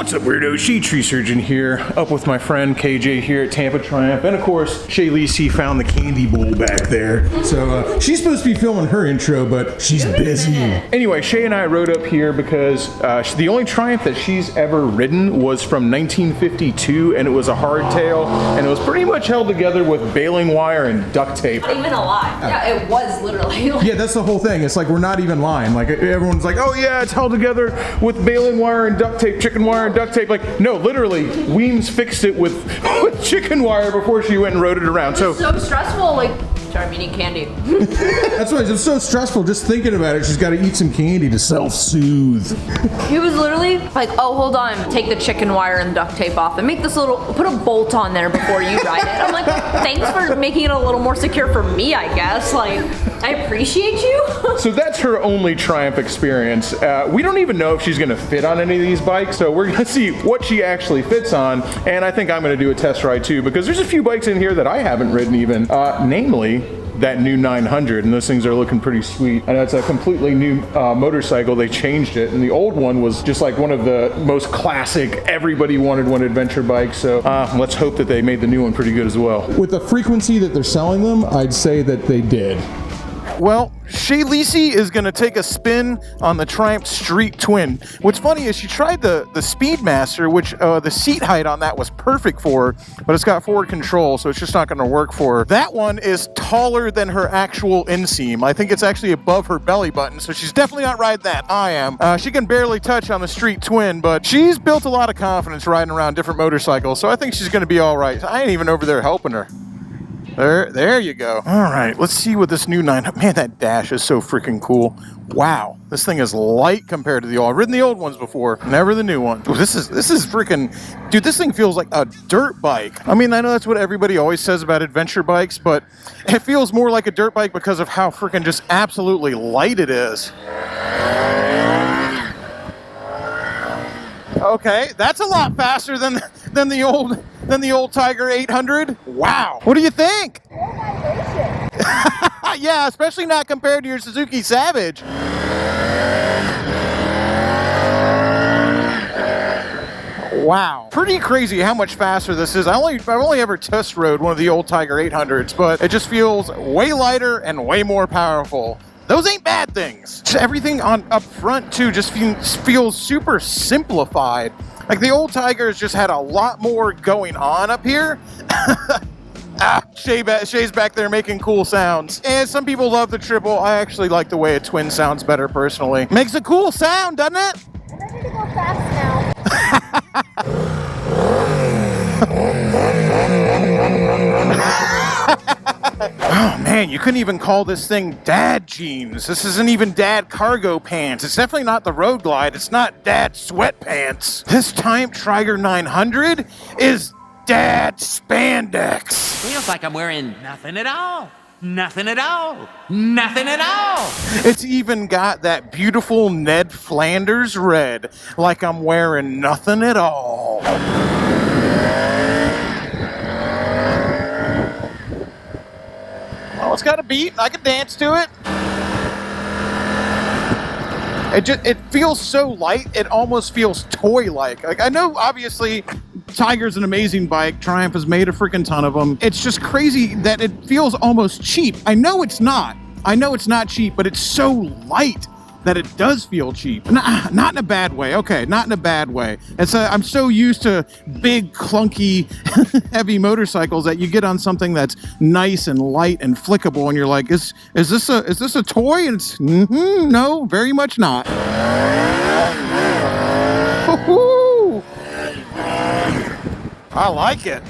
What's up, weirdo? Shadetree Surgeon here, up with my friend KJ here at Tampa Triumph, and of course, Shay Lisi found the candy bowl back there. So she's supposed to be filming her intro, but she's busy. Anyway, Shay and I rode up here because the only Triumph that she's ever ridden was from 1952, and it was a hardtail, and it was pretty much held together with baling wire and duct tape. Not even a lie. Yeah, it was literally. Yeah, that's the whole thing. It's like we're not even lying. Like everyone's like, oh yeah, it's held together with baling wire and duct tape, chicken wire and duct tape. Like, no, literally, Weems fixed it with chicken wire before she went and rode it around. So stressful, like, sorry, I'm eating candy. That's why it's so stressful just thinking about it. She's got to eat some candy to self-soothe. He was literally like, oh, hold on, take the chicken wire and duct tape off and make this little, put a bolt on there before you ride it. I'm like, thanks for making it a little more secure for me, I guess. Like, I appreciate you. So that's her only Triumph experience. We don't even know if she's going to fit on any of these bikes, so we're going to see what she actually fits on, and I think I'm going to do a test ride too, because there's a few bikes in here that I haven't ridden even, namely that new 900, and those things are looking pretty sweet. And it's a completely new motorcycle. They changed it, and the old one was just like one of the most classic, everybody wanted one adventure bikes. So let's hope that they made the new one pretty good as well. With the frequency that they're selling them, I'd say that they did. Well, Shay Lisi is going to take a spin on the Triumph Street Twin. What's funny is she tried the Speedmaster, which the seat height on that was perfect for her, but it's got forward control, so it's just not going to work for her. That one is taller than her actual inseam. I think it's actually above her belly button, so she's definitely not riding that. I am. She can barely touch on the Street Twin, but she's built a lot of confidence riding around different motorcycles, so I think she's going to be all right. I ain't even over there helping her. There you go. All right, let's see what this new 900. Man, that dash is so freaking cool. Wow, this thing is light compared to the old. I've ridden the old ones before, never the new one. Ooh, this is freaking, dude. This thing feels like a dirt bike. I mean, I know that's what everybody always says about adventure bikes, but it feels more like a dirt bike because of how freaking just absolutely light it is. Okay, that's a lot faster than the old Tiger 800. Wow. What do you think? More vibration. Yeah, especially not compared to your Suzuki Savage. Wow. Pretty crazy how much faster this is. I've only ever test rode one of the old Tiger 800s, but it just feels way lighter and way more powerful. Those ain't bad things. Everything up front too just feels super simplified. Like the old Tigers just had a lot more going on up here. Shay's back there making cool sounds. And some people love the triple. I actually like the way a twin sounds better personally. Makes a cool sound, doesn't it? I'm ready to go fast now. Oh man, you couldn't even call this thing dad jeans. This isn't even dad cargo pants. It's definitely not the Road Glide. It's not dad sweatpants. This Triumph Tiger 900 is dad spandex. Feels like I'm wearing nothing at all. Nothing at all. Nothing at all. It's even got that beautiful Ned Flanders red, like I'm wearing nothing at all. Well, it's got a beat. I can dance to it. It feels so light, it almost feels toy-like. Like, I know, obviously, Tiger's an amazing bike. Triumph has made a freaking ton of them. It's just crazy that it feels almost cheap. I know it's not. I know it's not cheap, but it's so light that it does feel cheap. Not in a bad way. Okay, not in a bad way. I'm so used to big, clunky, heavy motorcycles that you get on something that's nice and light and flickable, and you're like, is this a toy? And it's no, very much not. I like it.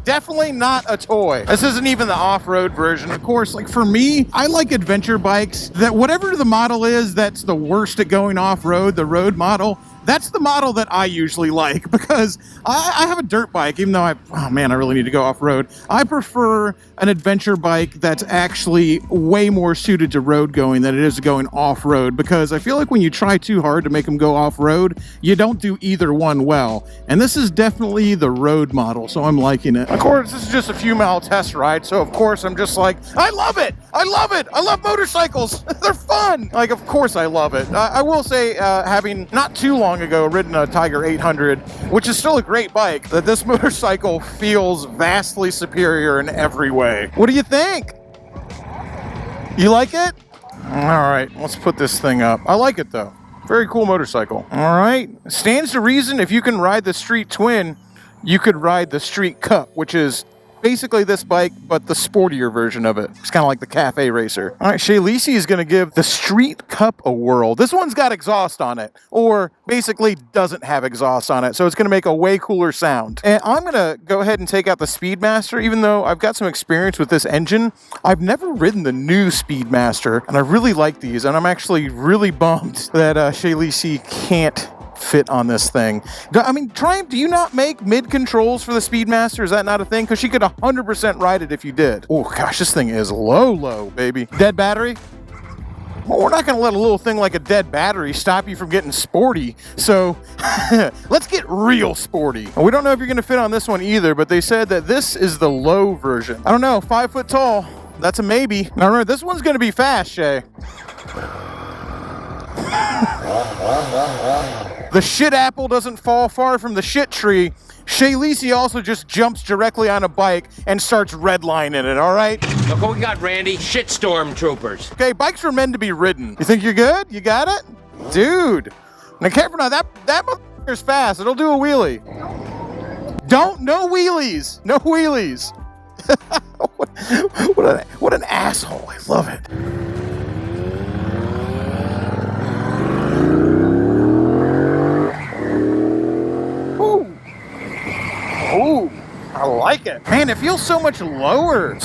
Definitely not a toy. This isn't even the off-road version. Of course, like for me, I like adventure bikes that whatever the model is that's the worst at going off-road, the road model, that's the model that I usually like because I have a dirt bike, even though I really need to go off-road. I prefer an adventure bike that's actually way more suited to road going than it is going off-road because I feel like when you try too hard to make them go off-road, you don't do either one well. And this is definitely the road model, so I'm liking it. Of course, this is just a few mile test ride, so of course I'm just like, I love it! I love it! I love motorcycles! They're fun! Like, of course I love it. I will say, having not too long long ago, ridden a Tiger 800, which is still a great bike, that this motorcycle feels vastly superior in every way. What do you think? You like it? All right, let's put this thing up. I like it though. Very cool motorcycle. All right, stands to reason if you can ride the Street Twin, you could ride the Street Cup, which is basically this bike, but the sportier version of it. It's kind of like the Cafe Racer. All right, Shay Lisi is going to give the Street Cup a whirl. This one's got exhaust on it, or basically doesn't have exhaust on it, so it's going to make a way cooler sound. And I'm going to go ahead and take out the Speedmaster, even though I've got some experience with this engine. I've never ridden the new Speedmaster, and I really like these, and I'm actually really bummed that Shay Lisi can't fit on this thing. I mean, Triumph, do you not make mid-controls for the Speedmaster? Is that not a thing? Because she could 100% ride it if you did. Oh gosh, this thing is low, baby. Dead battery? Well, we're not going to let a little thing like a dead battery stop you from getting sporty. So let's get real sporty. We don't know if you're going to fit on this one either, but they said that this is the low version. I don't know, 5 foot tall. That's a maybe. Now remember, this one's going to be fast, Shay. The shit apple doesn't fall far from the shit tree. Shay Lisi also just jumps directly on a bike and starts redlining it, all right? Look what we got, Randy. Shitstorm troopers. Okay, bikes are meant to be ridden. You think you're good? You got it? Dude. Now, careful now. That motherfucker's fast. It'll do a wheelie. No wheelies. No wheelies. what an asshole. I love it. Ooh, I like it. Man, it feels so much lower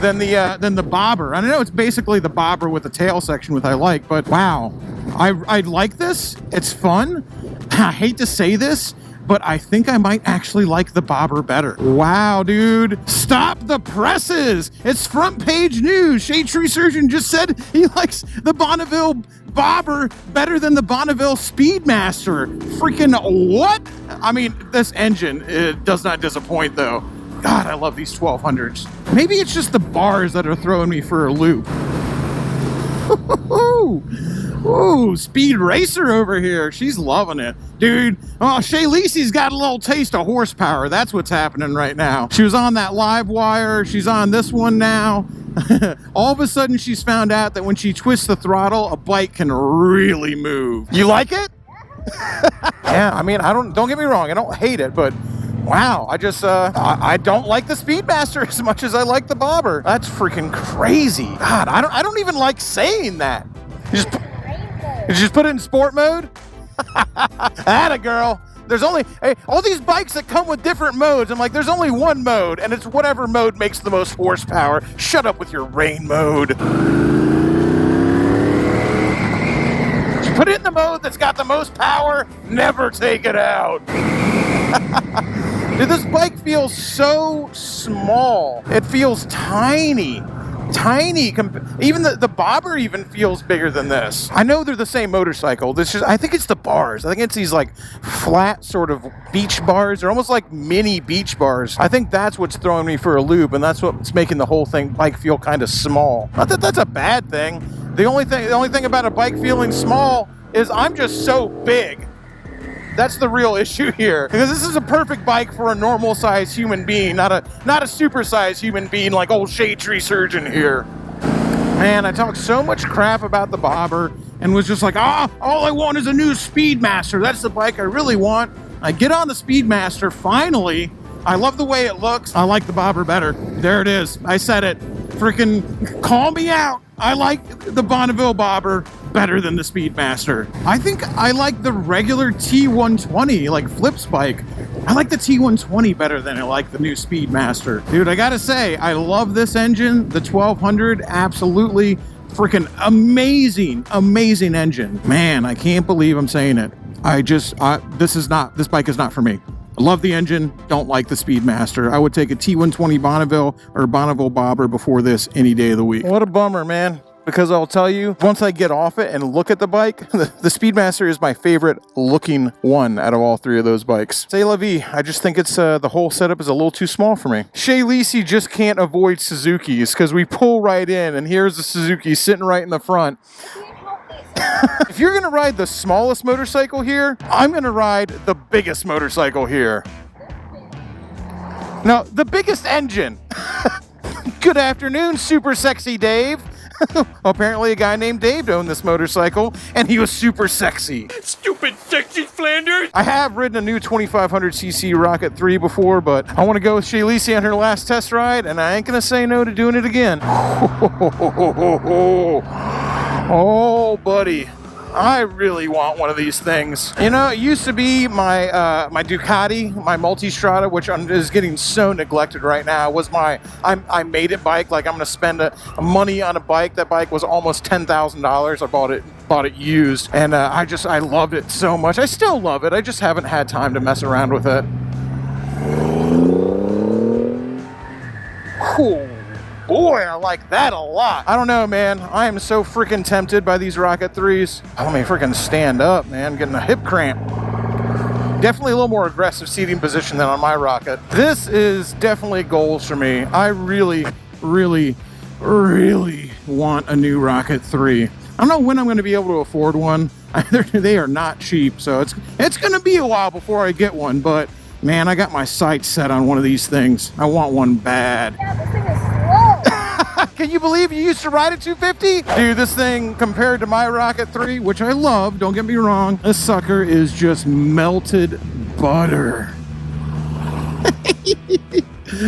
than the bobber. I know it's basically the bobber with the tail section, which I like, but wow. I like this. It's fun. I hate to say this, but I think I might actually like the bobber better. Wow, dude. Stop the presses. It's front page news. Shade Tree Surgeon just said he likes the Bonneville bobber better than the Bonneville Speedmaster. Freaking what? I mean, this engine, it does not disappoint though. God, I love these 1200s. Maybe it's just the bars that are throwing me for a loop. Ooh, Speed Racer over here. She's loving it. Dude, oh, Shay Lisi's got a little taste of horsepower. That's what's happening right now. She was on that live wire. She's on this one now. All of a sudden, she's found out that when she twists the throttle, a bike can really move. You like it? Yeah, I mean, don't get me wrong. I don't hate it, but wow, I don't like the Speedmaster as much as I like the bobber. That's freaking crazy. God, I don't even like saying that. You just put it in sport mode? Atta girl. There's only all these bikes that come with different modes. I'm like, there's only one mode, and it's whatever mode makes the most horsepower. Shut up with your rain mode. Just put it in the mode that's got the most power. Never take it out. Dude, this bike feels so small. It feels tiny. Even the bobber even feels bigger than this. I know they're the same motorcycle. I think it's the bars. I think it's these like flat sort of beach bars. They're almost like mini beach bars. I think that's what's throwing me for a loop, and that's what's making the whole bike feel kind of small. Not that that's a bad thing. The only thing about a bike feeling small is I'm just so big. That's the real issue here, because this is a perfect bike for a normal sized human being, not a super sized human being like old Shade Tree Surgeon here. Man, I talked so much crap about the bobber and was just like, all I want is a new Speedmaster. That's the bike I really want. I get on the Speedmaster finally. I love the way it looks. I like the bobber better. There it is. I said it. Freaking call me out. I like the Bonneville bobber better than the Speedmaster. I think I like the regular T120, like Flip's bike. I like the T120 better than I like the new Speedmaster. Dude, I gotta say, I love this engine. The 1200, absolutely freaking amazing engine. Man, I can't believe I'm saying it. This bike is not for me. I love the engine, don't like the Speedmaster. I would take a T120 Bonneville or Bonneville bobber before this any day of the week. What a bummer, man. Because I'll tell you, once I get off it and look at the bike, the Speedmaster is my favorite looking one out of all three of those bikes. C'est la vie. I just think it's the whole setup is a little too small for me. Shay Lisi just can't avoid Suzukis because we pull right in and here's the Suzuki sitting right in the front. If you're gonna ride the smallest motorcycle here, I'm gonna ride the biggest motorcycle here. No, the biggest engine. Good afternoon, super sexy Dave. Apparently a guy named Dave owned this motorcycle, and he was super sexy. Stupid sexy Flanders! I have ridden a new 2500cc Rocket 3 before, but I want to go with Shaylisi on her last test ride, and I ain't gonna say no to doing it again. Oh, buddy. I really want one of these things. You know, it used to be my my Ducati, my Multistrada, which is getting so neglected right now, was my I made it bike. Like, I'm gonna spend money on a bike. That bike was almost $10,000. I bought it used, and I loved it so much. I still love it. I just haven't had time to mess around with it. Cool. Boy, I like that a lot. I don't know, man. I am so freaking tempted by these Rocket 3s. Let me freaking stand up, man. Getting a hip cramp. Definitely a little more aggressive seating position than on my Rocket. This is definitely goals for me. I really, really, really want a new Rocket 3. I don't know when I'm going to be able to afford one. They are not cheap, so it's going to be a while before I get one, but man, I got my sights set on one of these things. I want one bad. Yeah, this thing is slow. Can you believe you used to ride a 250? Dude, this thing compared to my Rocket 3, which I love, don't get me wrong, this sucker is just melted butter.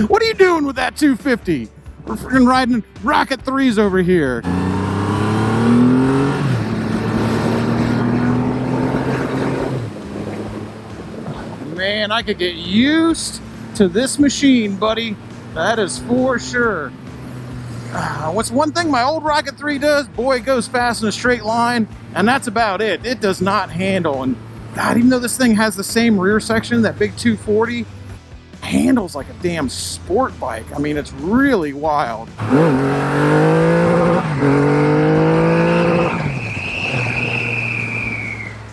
What are you doing with that 250? We're freaking riding Rocket 3s over here. Man, I could get used to this machine, buddy. That is for sure. What's one thing my old Rocket 3 does? Boy, it goes fast in a straight line, and that's about it. It does not handle. And God, even though this thing has the same rear section, that big 240, handles like a damn sport bike. I mean, it's really wild.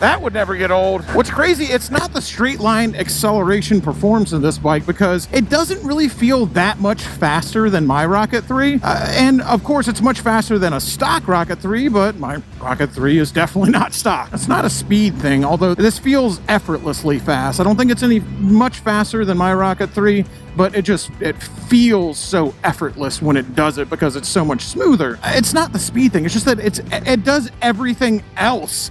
That would never get old. What's crazy, it's not the straight line acceleration performance of this bike, because it doesn't really feel that much faster than my Rocket 3. And of course, it's much faster than a stock Rocket 3, but my Rocket 3 is definitely not stock. It's not a speed thing, although this feels effortlessly fast. I don't think it's any much faster than my Rocket 3, but it feels so effortless when it does it because it's so much smoother. It's not the speed thing, it's just that it does everything else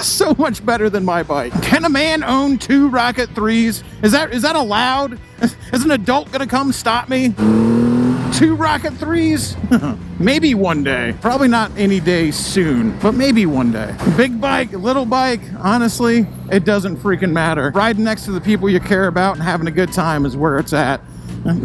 so much better than my bike. Can a man own 2 Rocket 3s? Is that allowed? Is an adult gonna come stop me? 2 Rocket 3s? Maybe one day. Probably not any day soon, but maybe one day. Big bike, little bike, honestly, it doesn't freaking matter. Riding next to the people you care about and having a good time is where it's at.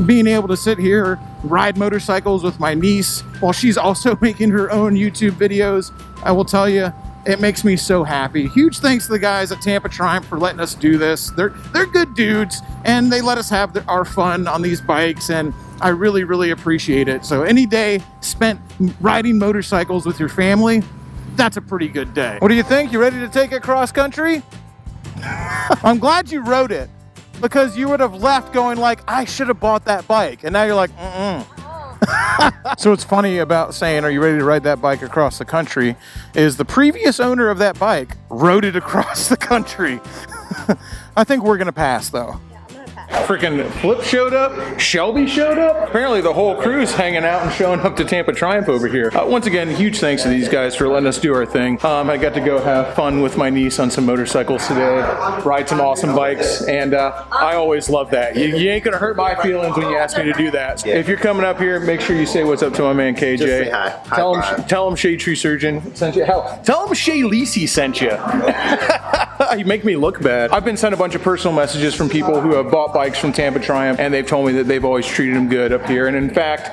Being able to sit here, ride motorcycles with my niece while she's also making her own YouTube videos, I will tell you, it makes me so happy. Huge thanks to the guys at Tampa Triumph for letting us do this. They're good dudes, and they let us have our fun on these bikes, and I really, really appreciate it. So any day spent riding motorcycles with your family, that's a pretty good day. What do you think? You ready to take it cross country? I'm glad you rode it, because you would have left going like, I should have bought that bike. And now you're like, So what's funny about saying, are you ready to ride that bike across the country, is the previous owner of that bike rode it across the country. I think we're gonna pass though. Freaking Flip showed up, Shelby showed up. Apparently the whole crew's hanging out and showing up to Tampa Triumph over here. Once again, huge thanks to these guys for letting us do our thing. I got to go have fun with my niece on some motorcycles today, ride some awesome bikes, and I always love that. You ain't gonna hurt my feelings when you ask me to do that. If you're coming up here, make sure you say what's up to my man KJ. Just say hi. Tell him Shade Tree Surgeon sent you. Hell, tell him Shaylisi sent you. You make me look bad. I've been sent a bunch of personal messages from people who have bought bikes from Tampa Triumph, and they've told me that they've always treated them good up here. And in fact,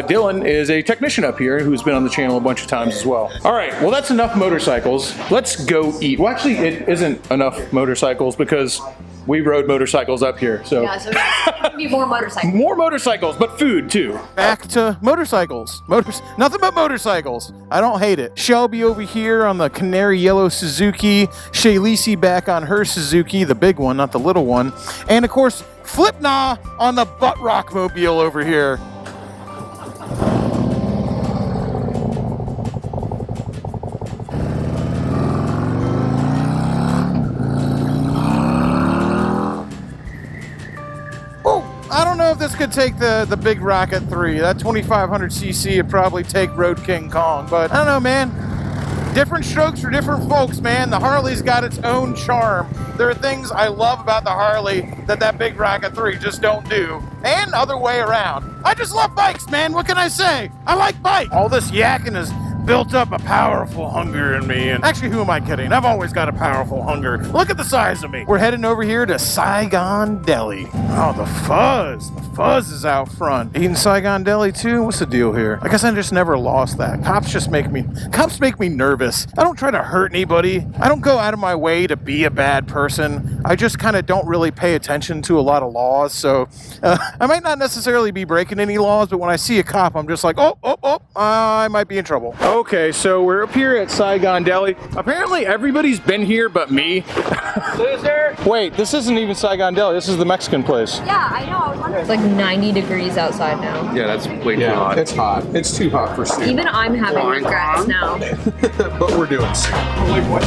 Dylan is a technician up here who's been on the channel a bunch of times as well. All right, well, that's enough motorcycles. Let's go eat. Well, actually, it isn't enough motorcycles because we rode motorcycles up here. So Yeah, so there's be more motorcycles. more motorcycles, but food too. Back to motorcycles. Nothing but motorcycles. I don't hate it. Shelby over here on the canary yellow Suzuki. Shaylisi back on her Suzuki, the big one, not the little one. And of course, Flipna on the butt rock mobile over here. this could take the big Rocket 3. That 2500cc would probably take Road King Kong, but I don't know, man. Different strokes for different folks, man. The Harley's got its own charm. There are things I love about the Harley that big Rocket 3 just don't do. And other way around. I just love bikes, man. What can I say? I like bikes. All this yakking has built up a powerful hunger in me. And actually, who am I kidding? I've always got a powerful hunger. Look at the size of me. We're heading over here to Saigon Deli. Oh, the fuzz. The fuzz is out front. Eating Saigon Deli too? What's the deal here? I guess I just never lost that. Cops make me nervous. I don't try to hurt anybody. I don't go out of my way to be a bad person. I just kind of don't really pay attention to a lot of laws. So I might not necessarily be breaking any laws, but when I see a cop, I'm just like, oh, I might be in trouble. Okay, so we're up here at Saigon Deli. Apparently everybody's been here but me. Loser! Wait, this isn't even Saigon Deli. This is the Mexican place. Yeah, I know. I was wondering. It's like 90 degrees outside now. Yeah, that's way too hot. It's hot. It's too hot for soup. Even I'm having regrets now. But we're doing soup. Like what?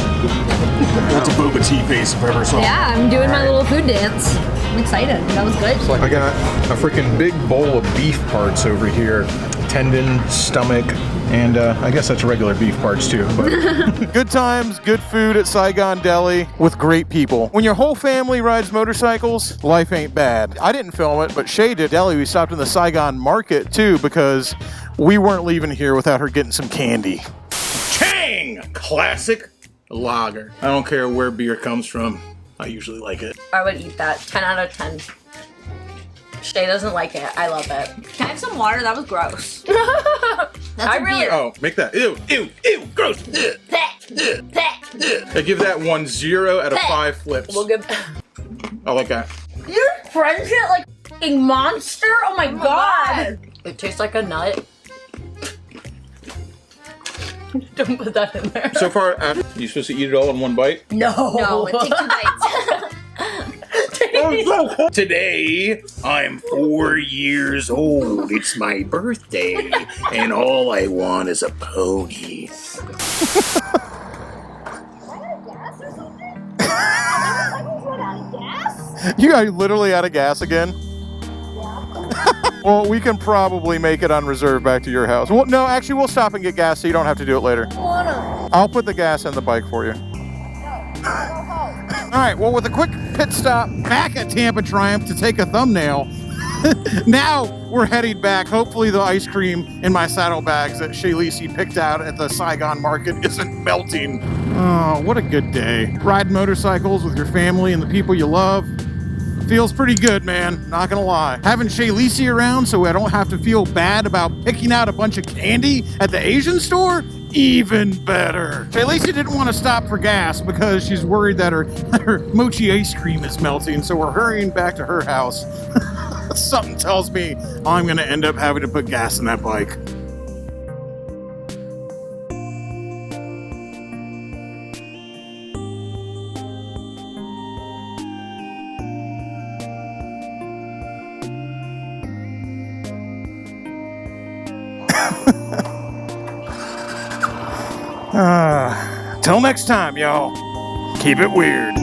That's a boba tea face if I ever saw. Yeah, I'm doing my little food dance. I'm excited. That was good. I got a freaking big bowl of beef parts over here. Tendon, stomach, and I guess that's regular beef parts too. But. Good times, good food at Saigon Deli with great people. When your whole family rides motorcycles, life ain't bad. I didn't film it, but Shay did. Deli, we stopped in the Saigon Market too because we weren't leaving here without her getting some candy. Chang! Classic lager. I don't care where beer comes from. I usually like it. I would eat that. 10 out of 10. Shay doesn't like it. I love it. Can I have some water? That was gross. That's really. Oh, make that. Ew, gross. I give that one 0 out of 5 flips. We'll give. I like that. You're friendship like a monster. Oh my god. It tastes like a nut. Don't put that in there. So far, you supposed to eat it all in one bite? No, it takes 2 bites. Today, I'm 4 years old. It's my birthday, and all I want is a pony. You are literally out of gas again? Well, we can probably make it on reserve back to your house. Well, no, actually, we'll stop and get gas so you don't have to do it later. I'll put the gas in the bike for you. All right, well, with a quick pit stop back at Tampa Triumph to take a thumbnail, now we're heading back. Hopefully the ice cream in my saddlebags that Shaylisi picked out at the Saigon Market isn't melting. Oh, what a good day. Riding motorcycles with your family and the people you love. Feels pretty good, man. Not gonna lie. Having Shaylisi around so I don't have to feel bad about picking out a bunch of candy at the Asian store, even better. Shaylisi didn't want to stop for gas because she's worried that her mochi ice cream is melting, so we're hurrying back to her house. Something tells me I'm gonna end up having to put gas in that bike. Till next time, y'all. Keep it weird.